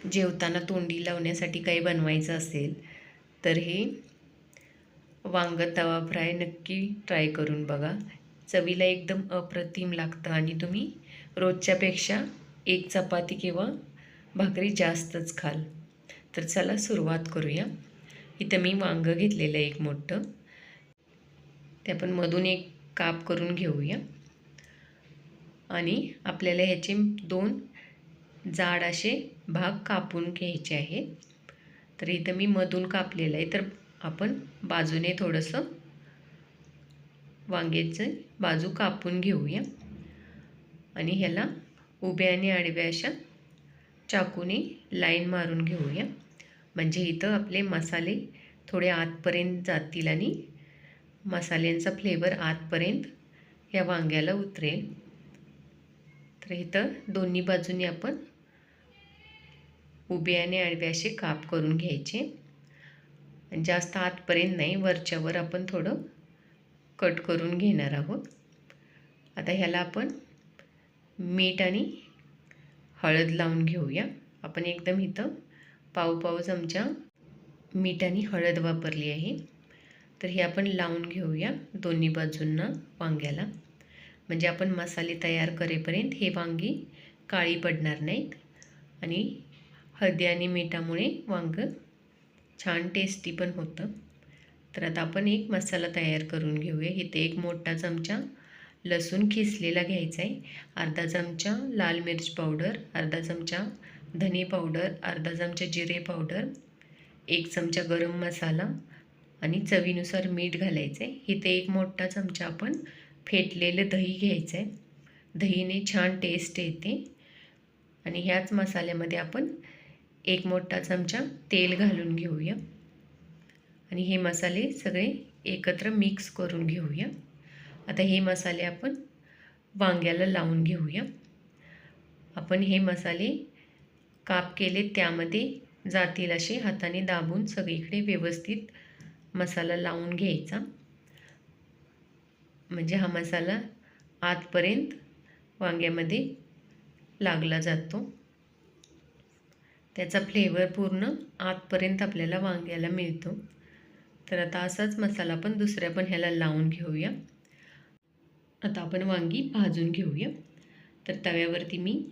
जेवताना तोंडी लावण्यासाठी काही बनवायचं असेल तर हे वांग तवा फ्राय नक्की ट्राय करून बघा. चवीला एकदम अप्रतिम लागतं आणि तुम्ही रोजच्यापेक्षा एक चपाती किंवा भाकरी जास्तच खाल. तर चला सुरुवात करूया. इथं मी वांगं घेतलेलं आहे एक मोठं, ते आपण मधून एक काप करून घेऊया आणि आपल्याला ह्याचे 2 जाड असे भाग कापून घ्यायचे आहेत. तर इथं मी मधून कापलेलं आहे, तर आपण बाजूने थोडंसं वांग्याचं बाजू कापून घेऊया आणि ह्याला उभ्या आणि आडव्या अशा चाकूने लाईन मारून घेऊया. म्हणजे इथं आपले मसाले थोडे आतपर्यंत जातील आणि मसाल्यांचा फ्लेवर आतपर्यंत ह्या वांग्याला उतरेल. तर इथं दोन्ही बाजूने आपण उभे आणि आडवे असे काप करून घ्यायचे. जास्त आतपर्यंत नाही, वरच्यावर आपण थोडं कट करून घेणार आहोत. आता ह्याला आपण मीठ आणि हळद लावून घेऊया. आपण एकदम इथं पाव चमचा मीठ आणि हळद वापरली आहे. तर हे आपण लावून घेऊया दोन्ही बाजूंना वांग्याला. म्हणजे आपण मसाले तयार करेपर्यंत हे वांगी काळी पडणार नाहीत आणि हळदी आणि मिठामुळे वांगं छान टेस्टी पण होतं. तर आता आपण एक मसाला तयार करून घेऊया. इथे एक मोठा चमचा लसूण खिसलेला घ्यायचा आहे, अर्धा चमचा लाल मिर्च पावडर, अर्धा चमचा धने पावडर, अर्धा चमचा जिरे पावडर, 1 चमचा गरम मसाला आणि चवीनुसार मीठ घालायचं आहे. इथे एक मोठा चमचा आपण फेटलेलं दही घ्यायचं आहे. दहीने छान टेस्ट येते. आणि ह्याच मसाल्यामध्ये आपण एक मोठा चमचा तेल घालून घेऊया आणि हे मसाले सगळे एकत्र मिक्स करून घेऊया. आता हे मसाले आपण वांग्याला लावून घेऊया. आपण हे मसाले काप केले त्यामध्ये जातील असे हाताने दाबून सगळीकडे व्यवस्थित मसाला लावून घ्यायचा. म्हणजे हा मसाला आतपर्यंत वांग्यामध्ये लागला जातो, त्याचा फ्लेवर पूर्ण आतपर्यंत आपल्याला वांग्याला मिळतो. तर आता असाच मसाला आपण दुसऱ्या पण ह्याला लावून घेऊया. आता आपण वांगी भाजून घेऊया. तर तव्यावरती मी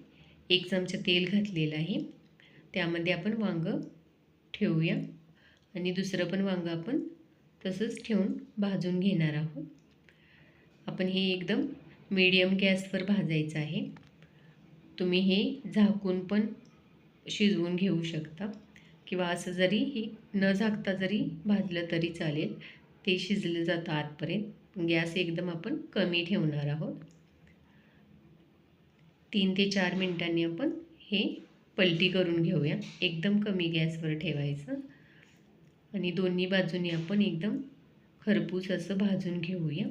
1 चमचा तेल घातलेलं आहे, त्यामध्ये आपण वांगं ठेवूया आणि दुसरं पण वांगं आपण तसंच ठेवून भाजून घेणार आहोत. आपण हे एकदम मीडियम गॅसवर भाजायचं आहे. तुम्ही हे झाकून पण शिजवून घेऊ शकता किंवा असं जरी न झाकता जरी भाजलं तरी चालेल, ते शिजलं जातं आतपर्यंत. गॅस एकदम आपण कमी ठेवणार आहोत. 3 ते 4 मिनिटांनी आपण हे पलटी करून घेऊया. एकदम कमी गॅसवर ठेवायचं आणि दोन्ही बाजूनी आपण एकदम खरपूस असं भाजून घेऊया.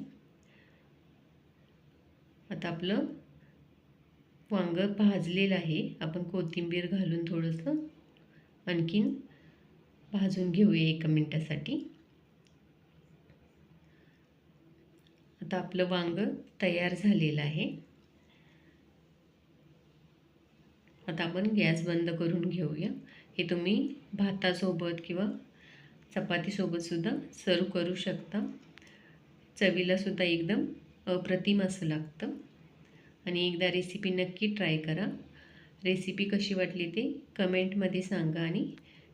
आता आपलं वांगं भाजलेलं आहे. आपण कोथिंबीर घालून थोडंसं आणखीन भाजून घेऊया 1 मिनिटासाठी. आता आपलं वांगं तयार झालेलं आहे. आता आपण गॅस बंद करून घेऊया. हे तुम्ही भातासोबत किंवा चपातीसोबतसुद्धा सर्व करू शकता. चवीलासुद्धा एकदम अप्रतिम असं लागतं. आणि एकदा रेसिपी नक्की ट्राय करा. रेसिपी कशी वाटली ते कमेंटमध्ये सांगा आणि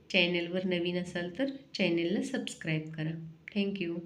चॅनलवर नवीन असाल तर चॅनलला सबस्क्राईब करा. थँक्यू.